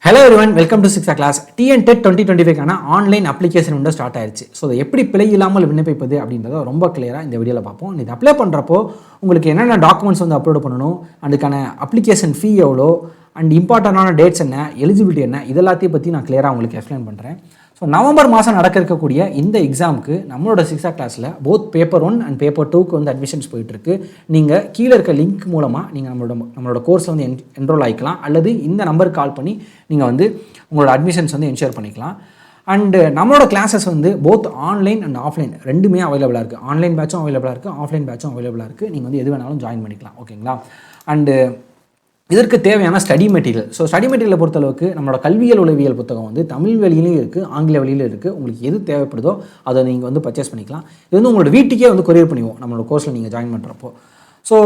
Hello everyone, welcome to Shiksha class. TNTET 2025 ஆன online application வந்து start ஆயிருச்சு. So அதை எப்படி பிழை இல்லாமல் விண்ணப்பிப்பது அப்படின்றத ரொம்ப கிளியராக இந்த வீடியோவில் பார்ப்போம். இது அப்ளை பண்ணுறப்போ உங்களுக்கு என்னென்ன டாக்குமெண்ட்ஸ் வந்து அப்லோட் பண்ணணும், அதுக்கான அப்ளிகேஷன் ஃபீ எவ்வளோ, அண்ட் இம்பார்ட்டண்டான டேட்ஸ் என்ன, எலிஜிபிலிட்டி என்ன, இதெல்லாத்தையும் பற்றி நான் கிளியராக உங்களுக்கு எக்ஸ்பிளைன் பண்ணுறேன். ஸோ நவம்பர் மாதம் நடக்க இருக்கக்கூடிய இந்த எக்ஸாமுக்கு நம்மளோட சிக்ஸா கிளாஸில் போத் பேப்பர் 1 அண்ட் பேப்பர் 2க்கு வந்து அட்மிஷன்ஸ் போயிட்டுருக்கு. நீங்கள் கீழே இருக்க லிங்க் மூலமாக நீங்கள் நம்மளோட கோர்ஸில் வந்து என்ரோல் ஆகிக்கலாம், அல்லது இந்த நம்பருக்கு கால் பண்ணி நீங்கள் வந்து உங்களோட அட்மிஷன்ஸ் வந்து என்ஷூர் பண்ணிக்கலாம். அண்டு நம்மளோட கிளாஸஸ் வந்து போத் ஆன்லைன் அண்ட் ஆஃப்லைன் ரெண்டுமே அவைலபிளாக இருக்குது. ஆன்லைன் பேட்சும் அவைலபிளாக இருக்குது, ஆஃப்லைன் பேட்சும் அவைலபிளாக இருக்குது. நீங்கள் வந்து எது வேணாலும் ஜாயின் பண்ணிக்கலாம், ஓகேங்களா. அண்டு இதற்கு தேவையான ஸ்டடி மெட்டீரியல். ஸோ ஸ்டடி மெட்டீரியலை பொறுத்தளவுக்கு நம்மளோட கல்வியல் உளவியல் புத்தகம் வந்து தமிழ் வழியிலையும் இருக்குது, ஆங்கில வழியிலும் இருக்குது. உங்களுக்கு எது தேவைப்படுதோ அதை நீங்கள் வந்து பர்ச்சேஸ் பண்ணிக்கலாம். இது வந்து உங்களோட வீட்டுக்கே வந்து கொரியர் பண்ணுவோம் நம்மளோட கோர்ஸில் நீங்கள் ஜாயின் பண்ணுறப்போ. ஸோ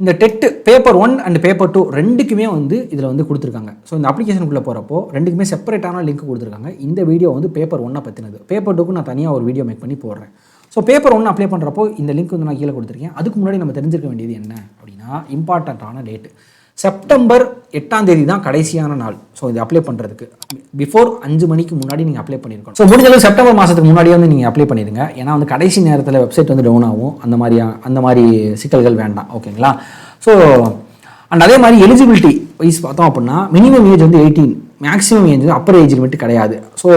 இந்த டெட்டு பேப்பர் 1 அண்ட் பேப்பர் 2 ரெண்டுக்குமே வந்து இதில் வந்து கொடுத்துருக்காங்க. ஸோ இந்த அப்ளிகேஷனுக்குள்ளே போகிறப்போ ரெண்டுக்குமே செப்பரேட்டான லிங்க் கொடுத்துருக்காங்க. இந்த வீடியோ வந்து பேப்பர் 1 பற்றினது. பேப்பர் 2க்கு நான் தனியாக ஒரு வீடியோ மேக் பண்ணி போடுறேன். ஸோ பேப்பர் 1 அப்ளை பண்ணுறப்போ இந்த லிங்க் வந்து நான் கீழே கொடுத்துருக்கேன். அதுக்கு முன்னாடி நம்ம தெரிஞ்சிருக்க வேண்டியது என்ன அப்படின்னா, இம்பார்ட்டண்ட்டான டேட்டு செப்டம்பர் 8ஆம் தேதி தான் கடைசியான நாள். ஸோ இது அப்ளை பண்ணுறதுக்கு பிஃபோர் 5 மணிக்கு முன்னாடி நீங்கள் அப்ளை பண்ணியிருக்கணும். ஸோ முடிஞ்சளவு செப்டம்பர் மாதத்துக்கு முன்னாடியே வந்து நீங்கள் அப்ளை பண்ணிடுங்க. ஏன்னா வந்து கடைசி நேரத்தில் வெப்சைட் வந்து டவுன் ஆகும். அந்த மாதிரி சிக்கல்கள் வேண்டாம், ஓகேங்களா. ஸோ அண்ட் அதே மாதிரி எலிஜிபிலிட்டி வைஸ் பார்த்தோம் அப்படின்னா மினிமம் ஏஜ் வந்து 18, மேக்ஸிமம் ஏஜ் வந்து அப்பர் ஏஜ் லிமிட் கிடையாது. ஸோ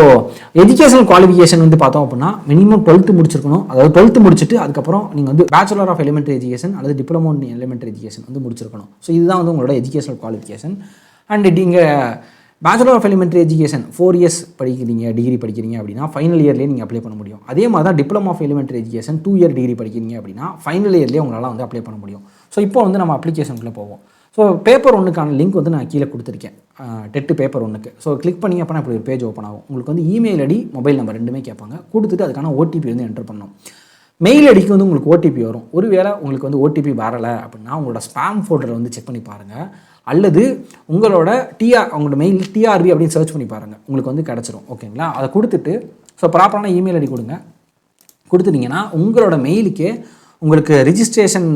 எஜுகேஷனல் குவாலிஃபிகேஷன் வந்து பார்த்தோம் அப்படின்னா மினிமம் 12th முடிச்சிருக்கணும். அதாவது 12th முடிச்சுட்டு அதுக்கப்புறம் நீங்கள் வந்து பேச்சுலர் ஆஃப் எலிமெண்ட்ரி எஜுகேஷன் அல்லது டிப்ளமோ இன் எலிமெண்ட்ரி எஜுகேஷன் வந்து முடிச்சிருக்கணும். ஸோ இதுதான் வந்து உங்களோட எஜுகேஷனல் குவாலிஃபிகேஷன். அண்ட் நீங்கள் bachelor of elementary education 4 years படிக்கிறீங்க, டிகிரி படிக்கிறீங்க அப்படின்னா ஃபைனல் இயர்லேயே நீங்கள் அப்ளை பண்ண முடியும். அதே மாதிரி தான் diploma of elementary education 2 year degree படிக்கிறீங்க அப்படின்னா ஃபைனல் இயர்லேயே உங்களால் வந்து அப்ளை பண்ண முடியும். ஸோ இப்போ வந்து நம்ம அப்ளிகேஷனுக்குள்ளே போவோம். ஸோ பேப்பர் 1க்கான லிங்க் வந்து நான் கீழே கொடுத்துருக்கேன், டெட்டு பேப்பர் 1க்கு. ஸோ கிளிக் பண்ணி அப்போ இப்படி ஒரு பேஜ் ஓப்பன் ஆகும். உங்களுக்கு வந்து இமெயில் ஐடி, மொபைல் நம்பர் ரெண்டுமே கேட்பாங்க. கொடுத்துட்டு அதுக்கான ஓடிபி வந்து என்டர் பண்ணணும். மெயில் ஐடிக்கு வந்து உங்களுக்கு ஓடிபி வரும். ஒருவேளை உங்களுக்கு வந்து ஓடிபி வரலை அப்படின்னா உங்களோட ஸ்பாம் ஃபோல்டரை வந்து செக் பண்ணி பாருங்கள், அல்லது உங்களோட உங்களோட மெயில் டிஆர்பி அப்படின்னு சர்ச் பண்ணி பாருங்கள், உங்களுக்கு வந்து கிடச்சிரும், ஓகேங்களா. அதை கொடுத்துட்டு ஸோ ப்ராப்பரான இமெயில் ஐடி கொடுங்க. கொடுத்துட்டிங்கன்னா உங்களோட மெயிலுக்கே உங்களுக்கு ரிஜிஸ்ட்ரேஷன்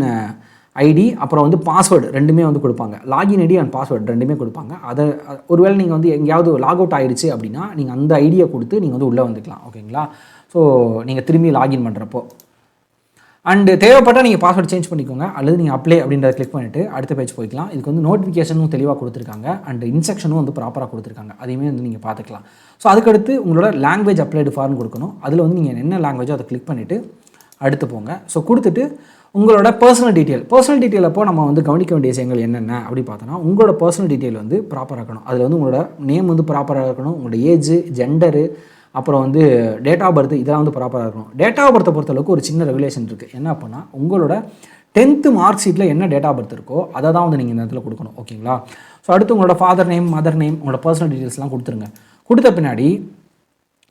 ஐடி அப்புறம் வந்து பாஸ்வேர்டு ரெண்டுமே வந்து கொடுப்பாங்க. லாகின் ஐடி அண்ட் பாஸ்வேர்டு ரெண்டுமே கொடுப்பாங்க. அதை ஒருவேளை நீங்கள் வந்து எங்கேயாவது லாக் அவுட் ஆகிடுச்சு அப்படின்னா நீங்கள் அந்த ஐடியை கொடுத்து நீங்கள் வந்து உள்ளே வந்துக்கலாம், ஓகேங்களா. ஸோ நீங்கள் திரும்பி லாகின் பண்ணுறப்போ அண்டு தேவைப்பட்டால் நீங்கள் பாஸ்வேர்டு சேஞ்ச் பண்ணிக்கோங்க, அல்லது நீங்கள் அப்ளை அப்படின்றத கிளிக் பண்ணிவிட்டு அடுத்த பேஜ் போய்க்கலாம். இதுக்கு வந்து நோட்டிஃபிகேஷனும் தெளிவாக கொடுத்துருக்காங்க, அண்ட் இன்ஸ்ட்ரக்ஷனும் வந்து ப்ராப்பராக கொடுத்துருக்காங்க. அதையுமே வந்து நீங்கள் பார்த்துக்கலாம். ஸோ அதுக்கடுத்து உங்களோட லாங்குவேஜ் அப்ளைடு ஃபார்ம் கொடுக்கணும். அதில் வந்து நீங்கள் என்ன லாங்குவேஜோ அதை கிளிக் பண்ணிவிட்டு அடுத்து போங்க. ஸோ கொடுத்துட்டு உங்களோட பர்சனல் டீட்டெயில் அப்போ நம்ம வந்து கவனிக்க வேண்டிய விஷயங்கள் என்னென்ன அப்படி பார்த்தோன்னா, உங்களோட பர்சனல் டீட்டெயில் வந்து ப்ராப்பராக இருக்கணும். அதில் வந்து உங்களோட நேம் வந்து ப்ராப்பராக இருக்கணும், உங்களோட ஏஜ், ஜெண்டரு, அப்புறம் வந்து டேட் ஆஃப் பர்த், இதெல்லாம் வந்து ப்ராப்பராக இருக்கணும். டேட் ஆஃப் பர்த்தை பொறுத்தளவுக்கு ஒரு சின்ன ரெகுலேஷன் இருக்குது. என்ன அப்படின்னா, உங்களோட 10th மார்க் ஷீட்டில் என்ன டேட் ஆஃப் பர்த் இருக்கோ அதை தான் வந்து நீங்கள் இந்த இடத்துல கொடுக்கணும், ஓகேங்களா. ஸோ அடுத்து உங்களோட ஃபாதர் நேம், மதர் நேம், உங்களோட பர்சனல் டீட்டெயில்ஸ்லாம் கொடுத்துருங்க. கொடுத்த பின்னாடி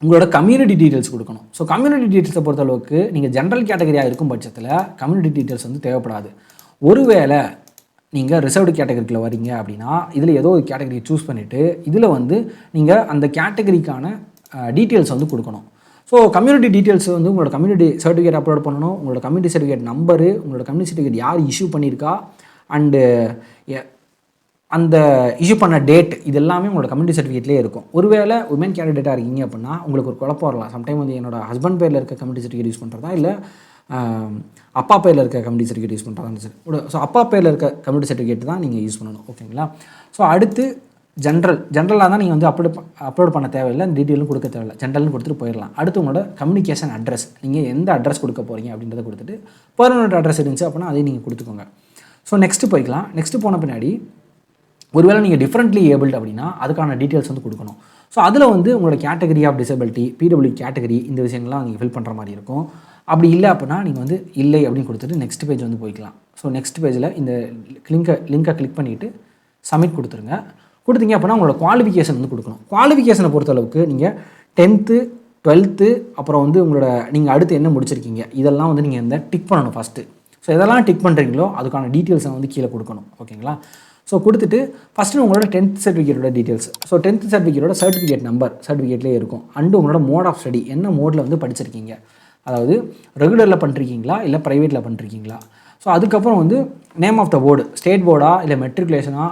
உங்களோட கம்யூனிட்டி டீட்டெயில்ஸ் கொடுக்கணும். ஸோ கம்யூனிட்டி டீட்டெயில்ஸை பொறுத்தளவுக்கு நீங்கள் ஜென்ரல் கேட்டகரியாக இருக்கும் பட்சத்தில் கம்யூனிட்டி டீட்டெயில்ஸ் வந்து தேவைப்படாது. ஒருவேளை நீங்கள் ரிசர்வ்டு கேட்டகரிக்குள்ள வரீங்க அப்படின்னா இதில் ஏதோ ஒரு கேட்டகரி சூஸ் பண்ணிவிட்டு இதில் வந்து நீங்கள் அந்த கேட்டகரிக்கான டீட்டெயில்ஸ் வந்து கொடுக்கணும். ஸோ கம்யூனிட்டி டீட்டெயில்ஸ் வந்து உங்களோட கம்யூனிட்டி சர்டிஃபிகேட் அப்லோட் பண்ணணும், உங்களோட கம்யூனிட்டி சர்டிஃபிகேட் நம்பரு, உங்களோட கம்யூனிட்டி சர்டிஃபிகேட் யார் இஷ்யூ பண்ணியிருக்கா, அண்டு அந்த இஷ்யூ பண்ண டேட், இது எல்லாமே உங்களோட கம்யூனிட்டி சர்டிஃபிகேட்லேயே இருக்கும். ஒருவேளை உமன் கேண்டிடேட்டாக இருக்கீங்க அப்படின்னா உங்களுக்கு ஒரு குழப்பம் வரலாம். சம்டைம் வந்து என்னோட ஹஸ்பண்ட் பேரில் இருக்க கம்யூனிட்டி சர்டிஃபிகேட் யூஸ் பண்ணுறதா, இல்லை அப்பா பேரில் இருக்க கம்யூனிட்டி சர்டிஃபிகேட் யூஸ் பண்ணுறதா சரி. ஸோ அப்பா பேரில் இருக்க கம்யூனிட்டி சர்டிஃபிகேட் தான் நீங்கள் யூஸ் பண்ணணும், ஓகேங்களா. ஸோ அடுத்து ஜென்ரலாக தான் நீங்கள் வந்து அப்லோட் பண்ண தேவையில்லை, அந்த டீட்டெயிலும் கொடுக்க தேவையில்லை, ஜென்ரல்னு கொடுத்துட்டு போயிடலாம். அடுத்து உங்களோட கம்யூனிகேஷன் அட்ரஸ், நீங்கள் எந்த அட்ரஸ் கொடுக்க போகிறீங்க அப்படின்றத கொடுத்துட்டு பர்மனெண்ட் அட்ரஸ் இருந்துச்சு அப்படின்னா அதையும் நீங்கள் கொடுத்துக்கோங்க. ஸோ நெக்ஸ்ட்டு போய்க்கலாம். நெக்ஸ்ட்டு போன பின்னாடி ஒருவேளை நீங்கள் டிஃப்ரெண்ட்லி ஏபிள்டு அப்படின்னா அதுக்கான டீட்டெயில்ஸ் வந்து கொடுக்கணும். ஸோ அதில் வந்து உங்களோட category of disability, PW category, இந்த விஷயங்கள்லாம் நீங்கள் ஃபில் பண்ணுற மாதிரி இருக்கும். அப்படி இல்லை அப்படின்னா நீங்கள் வந்து இல்லை அப்படின்னு கொடுத்துட்டு நெக்ஸ்ட் பேஜ் வந்து போய்க்கலாம். ஸோ நெக்ஸ்ட் பேஜில் இந்த லிங்கை கிளிக் பண்ணிவிட்டு சப்மிட் கொடுத்துருங்க. கொடுத்தீங்க அப்படின்னா உங்களோட குவாலிஃபிகேஷன் வந்து கொடுக்கணும். குவாலிஃபிகேஷனை பொறுத்தளவுக்கு நீங்கள் 10th 12th அப்புறம் வந்து உங்களோட நீங்கள் அடுத்து என்ன முடிச்சிருக்கீங்க இதெல்லாம் வந்து நீங்கள் இந்த டிக் பண்ணணும் ஃபஸ்ட்டு. ஸோ எதெல்லாம் டிக் பண்ணுறீங்களோ அதுக்கான டீட்டெயில்ஸை வந்து கீழே கொடுக்கணும், ஓகேங்களா. ஸோ கொடுத்துட்டு ஃபஸ்ட்டு உங்களோட 10th சர்டிஃபிகேட்டோட டீட்டெயில்ஸ், ஸோ 10th சர்டிஃபிகேட்டோட சர்டிஃபிகேட் நம்பர் சர்டிஃபிகேட்லேயே இருக்கும். அண்டு உங்களோட மோட் ஆஃப் ஸ்டடி, என்ன மோடில் வந்து படிச்சிருக்கீங்க, அதாவது ரெகுலரில் பண்ணிருக்கீங்களா இல்லை ப்ரைவேட்டில் பண்ணிருக்கீங்களா, ஸோ அதுக்கப்புறம் வந்து name of the board, state போர்டா இல்லை மெட்ரிகுலேஷனா,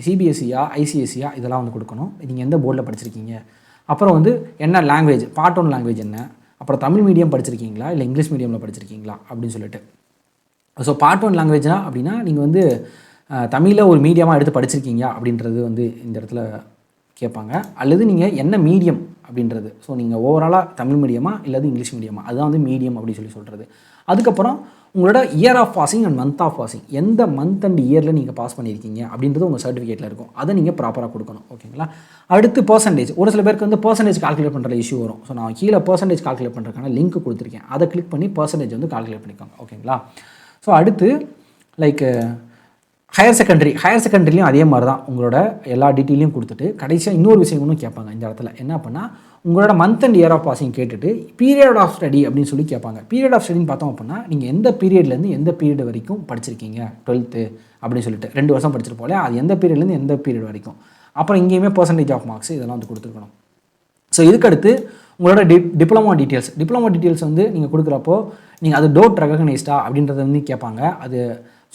சிபிஎஸ்சியா, ஐசிஎஸ்சியா, இதெல்லாம் வந்து கொடுக்கணும். நீங்கள் எந்த போர்டில் படிச்சிருக்கீங்க. அப்புறம் வந்து என்ன லாங்குவேஜ், பார்ட் 1 லாங்குவேஜ் என்ன, அப்புறம் தமிழ் மீடியம் படிச்சிருக்கீங்களா இல்லை இங்கிலீஷ் மீடியமில் படிச்சிருக்கீங்களா அப்படின்னு சொல்லிட்டு. ஸோ பார்ட் 1 லாங்குவேஜ்னா அப்படின்னா நீங்கள் வந்து தமிழில் ஒரு மீடியமாக எடுத்து படிச்சிருக்கீங்க அப்படின்றது வந்து இந்த இடத்துல கேட்பாங்க. அல்லது நீங்கள் என்ன மீடியம் அப்படின்றது. ஸோ நீங்கள் ஓவராலாக தமிழ் மீடியமா இல்லது இங்கிலீஷ் மீடியமா, அதுதான் வந்து மீடியம் அப்படின்னு சொல்கிறது. அதுக்கப்புறம் உங்களோட year of passing and month of passing, எந்த மந்த் அண்ட் இயரில் நீங்கள் பாஸ் பண்ணியிருக்கீங்க அப்படின்றது உங்கள் சர்டிஃபிகேட்டில் இருக்கும். அதை நீங்கள் ப்ராப்பராக கொடுக்கணும். ஓகேங்களா. அடுத்து பர்சன்டேஜ். ஒரு சில பேருக்கு வந்து பர்சன்டேஜ் கால்குலேட் பண்ணுற இஷ்யூ வரும். ஸோ நான் கீழே பர்சன்டேஜ் கால்குலேட் பண்ணுறதுக்கான லிங்க் கொடுத்துருக்கேன். அதை கிளிக் பண்ணி பர்சன்டேஜ் வந்து கால்குலேட் பண்ணிக்கோங்க. ஓகேங்களா. ஸோ அடுத்து லைக் ஹையர் செகண்டரிலையும் அதே மாதிரி தான் உங்களோட எல்லா டீட்டெயிலையும் கொடுத்துட்டு கடைசியாக இன்னொரு விஷயம் ஒன்றும் கேட்பாங்க இந்த இடத்துல. என்ன அப்படின்னா உங்களோட month and year of passing கேட்டுட்டு பீரியட் ஆஃப் ஸ்டடி அப்படின்னு சொல்லி கேட்பாங்க. பீரியட் ஆஃப் ஸ்டடின்னு பார்த்தோம் அப்படின்னா நீங்கள் எந்த பீரியட்லேருந்து எந்த பீரியட் வரைக்கும் படிச்சிருக்கீங்க, 12th அப்படின்னு சொல்லிட்டு 2 வருஷம் படிச்சிருப்போம், அது எந்த பீரியட்லேருந்து எந்த பீரியட் வரைக்கும். அப்புறம் இங்கேயுமே பர்சன்டேஜ் ஆஃப் மார்க்ஸ் இதெல்லாம் வந்து கொடுத்துருக்கணும். ஸோ இதுக்கடுத்து உங்களோட டிப்ளமோ டீட்டெயில்ஸ் வந்து நீங்கள் கொடுக்குறப்போ நீங்கள் அது டோட் ரெகக்னைஸ்டா அப்படின்றத வந்து கேட்பாங்க. அது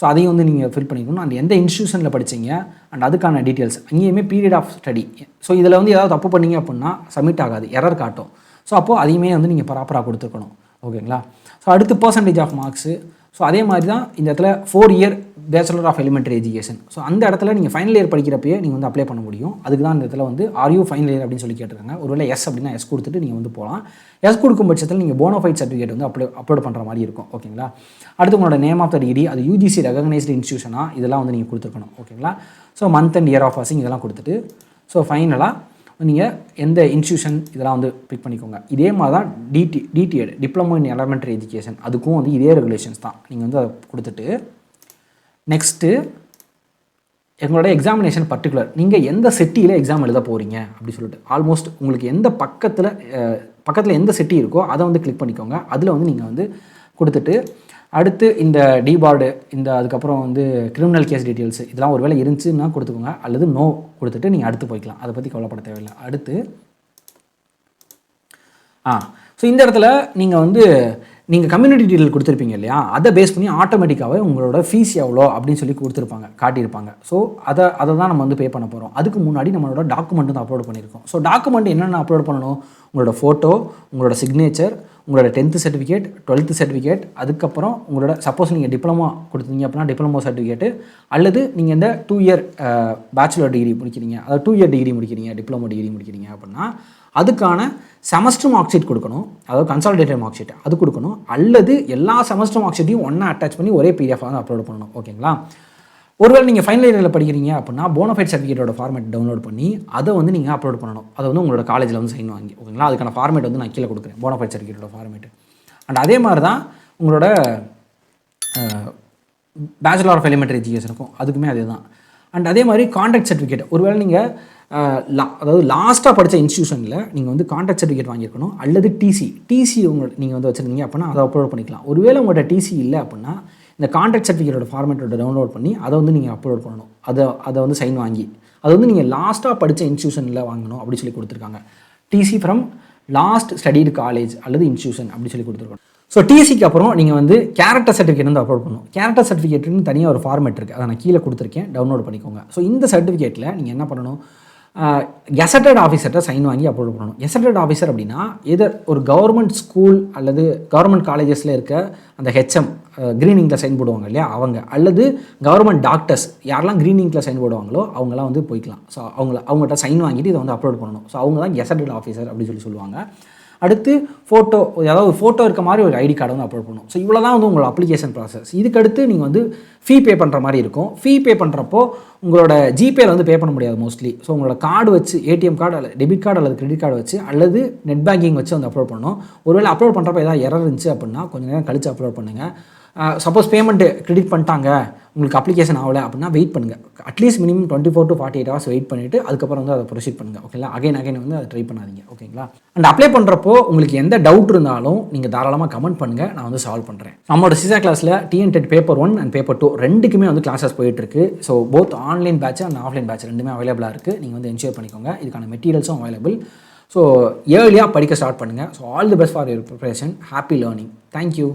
ஸோ அதையும் வந்து நீங்கள் ஃபில் பண்ணிக்கணும். அண்ட் எந்த இன்ஸ்டியூஷனில் படிச்சிங்க அண்ட் அதுக்கான டீட்டெயில்ஸ். அங்கேயுமே பீரியட் ஆஃப் ஸ்டடி. ஸோ இதில் வந்து ஏதாவது தப்பு பண்ணிங்க அப்படின்னா சப்மிட் ஆகாது, எரர் காட்டும். ஸோ அப்போது அதையுமே வந்து நீங்கள் ப்ராப்பராக கொடுத்துருக்கணும். ஓகேங்களா. ஸோ அடுத்து பர்சன்டேஜ் ஆஃப் மார்க்ஸு. ஸோ அதே மாதிரி தான் இந்த இடத்துல 4 year bachelor of elementary education. So அந்த இடத்துல நீங்கள் ஃபைனல் இயர் படிக்கிறப்பயே நீங்கள் வந்து அப்ளை பண்ண முடியும். அதுக்கு தான் இந்த இடத்துல வந்து ஆர்யூ ஃபைனல் இயர் அப்படின்னு சொல்லி கேட்டிருக்காங்க. ஒருவேளை எஸ் அப்படின்னா எஸ் கொடுத்துட்டு நீங்கள் வந்து போகலாம். எஸ் கொடுக்கும் பட்சத்தில் நீங்கள் போனோஃபைட் சர்டிஃபிகேட் வந்து அப்லோட் பண்ணுற மாதிரி இருக்கும். ஓகேங்களா. அடுத்து உங்களோட நேம் ஆஃப் த டிகிரி, அது யூஜிசி ரெகக்னைஸ்டு இன்ஸ்டியூஷனா, இதெல்லாம் வந்து நீங்கள் கொடுத்துருக்கணும். ஓகேங்களா. So month and year of passing இதெல்லாம் கொடுத்துட்டு ஸோ ஃபைனலாக நீங்கள் எந்த இன்ஸ்டியூஷன் இதெல்லாம் வந்து பிக் பண்ணிக்கோங்க. இதே மாதிரி தான் DTEd, diploma in elementary education, அதுக்கும் வந்து இதே ரெகுலேஷன்ஸ் தான். நீங்கள் வந்து அதை கொடுத்துட்டு நெக்ஸ்ட்டு எங்களோட எக்ஸாமினேஷன் பர்டிகுலர், நீங்கள் எந்த சிட்டியில் எக்ஸாம் எழுத போகிறீங்க அப்படி சொல்லிட்டு ஆல்மோஸ்ட் உங்களுக்கு எந்த பக்கத்தில் எந்த சிட்டி இருக்கோ அதை வந்து கிளிக் பண்ணிக்கோங்க. அதில் வந்து நீங்கள் வந்து கொடுத்துட்டு அடுத்து இந்த டிபார்டு, இந்த அதுக்கப்புறம் வந்து கிரிமினல் கேஸ் டீட்டெயில்ஸ் இதெல்லாம் ஒரு வேளை இருந்துச்சுன்னா கொடுத்துக்கோங்க. அல்லது நோ கொடுத்துட்டு நீங்கள் அடுத்து போய்க்கலாம். அதை பற்றி கவலைப்பட தேவையில்லை. அடுத்து ஸோ இந்த இடத்துல நீங்கள் வந்து நீங்கள் கம்யூனிட்டி டீட்டெயில் கொடுத்துருப்பீங்க இல்லையா, அதை பேஸ் பண்ணி ஆட்டோமேட்டிக்காகவே உங்களோட ஃபீஸ் எவ்வளோ அப்படின்னு சொல்லி காட்டியிருப்பாங்க. ஸோ அதை தான் நம்ம வந்து பே பண்ண போகிறோம். அதுக்கு முன்னாடி நம்மளோட டாக்குமெண்ட் வந்து அப்லோட் பண்ணியிருக்கோம். ஸோ டாக்குமெண்ட் என்னென்ன அப்லோட் பண்ணணும், உங்களோட ஃபோட்டோ, உங்களோட சிக்னேச்சர், உங்களோட 10th சர்டிஃபிகேட், 12th சர்டிஃபிகேட், அதுக்கப்புறம் உங்களோட சப்போஸ் நீங்கள் டிப்ளமோ கொடுத்தீங்க அப்படின்னா டிப்ளமோ சர்டிஃபிகேட்டு, அல்லது நீங்கள் இந்த 2 இயர் பேச்சுலர் டிகிரி முடிக்கிறீங்க, அதாவது 2 இயர் டிகிரி முடிக்கிறீங்க, டிப்ளமோ டிகிரி முடிக்கிறீங்க அப்படின்னா அதுக்கான செமஸ்டர் மார்க் ஷீட் கொடுக்கணும். அதாவது கன்சாலிடேட்டட் மார்க் ஷீட் அது கொடுக்கணும். அல்லது எல்லா செமஸ்டர் மார்க் ஷீட்டையும் ஒன்றா அட்டாச் பண்ணி ஒரே பிடிஎஃப் வந்து அப்லோட் பண்ணணும். ஓகேங்களா. ஒருவேளை நீங்கள் ஃபைனல் இயரில் படிக்கிறீங்க அப்படின்னா போனஃபைட் சர்டிஃபிகேட்டோட ஃபார்மேட் டவுன்லோட் பண்ணி அதை வந்து நீங்கள் அப்லோட் பண்ணணும். அதை வந்து உங்களோட காலேஜில் வந்து சைன் வாங்கி. ஓகேங்களா. அதுக்கான ஃபார்மேட் வந்து நான் கீழே கொடுக்குறேன், போனஃபைட் சர்டிஃபிகேட்டோட ஃபார்மேட். அண்ட் அதே மாதிரி தான் உங்களோட பேச்சுலர் ஆஃப் எலிமெண்ட்ரி எஜுகேஷனுக்கும் அதுக்குமே அதே தான். அண்ட் அதே மாதிரி கான்ட்ராக்ட் சர்டிஃபிகேட், ஒருவேளை நீங்கள் அதாவது லாஸ்ட்டாக படித்த இன்ஸ்டியூஷனில் நீங்கள் வந்து கான்ட்ராக்ட் சர்டிஃபிகேட் வாங்கியிருக்கணும். அல்லது டிசி நீங்கள் வந்து வச்சுருந்தீங்க அப்படின்னா அதை அப்லோட் பண்ணிக்கலாம். ஒருவேளை உங்கள்கிட்ட டிசி இல்லை அப்படின்னா இந்த கான்ட்ராக்ட் சர்டிஃபிகேட்டோட ஃபார்மேட்டோட டவுன்லோட் பண்ணி அதை வந்து நீங்கள் அப்லோட் பண்ணணும். அதை வந்து சைன் வாங்கி அது வந்து நீங்கள் லாஸ்ட்டாக படித்த இன்ஸ்டியூஷனில் வாங்கணும் அப்படி சொல்லி கொடுத்துருக்காங்க. TC from last studied college அல்லது இன்ஸ்டியூஷன் அப்படி சொல்லி கொடுத்துருக்கோம். ஸோ டிசிக்கு அப்புறம் நீங்கள் வந்து கேரக்டர் சர்டிஃபிகேட் வந்து அப்லோட் பண்ணணும். கேரக்டர் சர்டிஃபிகேட்னு தனியாக ஒரு ஃபார்மேட் இருக்குது, அதை நான் கீழே கொடுத்துருக்கேன், டவுன்லோட் பண்ணிக்கோங்க. ஸோ இந்த சர்டிஃபிகேட்டில் நீங்கள் என்ன பண்ணணும், கெசட்டட் ஆஃபீஸர்கிட்ட சைன் வாங்கி அப்லோட் பண்ணணும். கெசட்டட் ஆஃபீஸர் அப்படின்னா எதர் ஒரு கவர்மெண்ட் ஸ்கூல் அல்லது கவர்மெண்ட் காலேஜஸில் இருக்க அந்த ஹெச்எம் க்ரீன் இங்கில் சைன் போடுவாங்க இல்லையா அவங்க, அல்லது கவர்மெண்ட் டாக்டர்ஸ் யாரெல்லாம் க்ரீன் இங்கில் சைன் போடுவாங்களோ அவங்களாம் வந்து போய்க்கலாம். ஸோ அவங்கள்ட்ட சைன் வாங்கிட்டு இதை வந்து அப்லோட் பண்ணணும். ஸோ அவங்க தான் கெசட்டட் ஆஃபீஸர் அப்படின்னு சொல்லுவாங்க. அடுத்து ஃபோட்டோ, அதாவது ஒரு ஃபோட்டோ இருக்க மாதிரி ஒரு ஐடி கார்டை வந்து அப்லோட் பண்ணணும். ஸோ இவ்வளோ தான் வந்து உங்களோட அப்ளிகேஷன் ப்ராசஸ். இதுக்கடுத்து நீங்கள் வந்து ஃபீ பே பண்ணுற மாதிரி இருக்கும். ஃபீ பே பண்ணுறப்போ உங்களோட ஜிபேயில் வந்து பே பண்ண முடியாது மோஸ்ட்லி. ஸோ உங்களோட கார்டு வச்சு, ஏடிஎம் கார்டு அல்லது டெபிட் கார்டு அல்லது கிரெடிட் கார்டு வச்சு அல்லது நெட் பேங்கிங் வச்சு வந்து அப்லோட் பண்ணணும். ஒருவேளை அப்லோட் பண்ணுறப்ப ஏதாவது எரர் இருந்துச்சு அப்படின்னா கொஞ்சம் நேரம் கழிச்சு அப்லோட் பண்ணுங்கள். சப்போஸ் பேமெண்ட்டு கிரெடிட் பண்ணிட்டாங்க, உங்களுக்கு அப்ளிகேஷன் ஆகலை அப்படின்னா வெயிட் பண்ணுங்கள். At least minimum 24 to 48 hours wait பண்ணிவிட்டு அதுக்கப்புறம் வந்து அதை ப்ரொசீட் பண்ணுங்கள். ஓகேங்களா. அகைன் வந்து அதை ட்ரை பண்ணாதீங்க. ஓகேங்களா. அண்ட் அப்ளை பண்ணுறப்போ உங்களுக்கு எந்த டவுட் இருந்தாலும் நீங்கள் தாராளமாக கமெண்ட் பண்ணுங்கள், நான் வந்து சால்வ் பண்ணுறேன். நம்மளோட சிசா கிளாஸில் TNTET பேப்பர் 1 அண்ட் பேப்பர் 2 ரெண்டுக்குமே வந்து கிளாஸஸ் போயிட்டுருக்கு. So both online batch and offline batch ரெண்டுமே அவைலபிளாக இருக்குது. நீங்கள் வந்து என்ஜாய் பண்ணிக்கோங்க. இதுக்கான மெட்டீரியல்ஸும் அவைலபிள். ஸோ ஏர்லியாக படிக்க ஸ்டார்ட் பண்ணுங்கள். So all the best for your preparation. Happy learning. Thank you.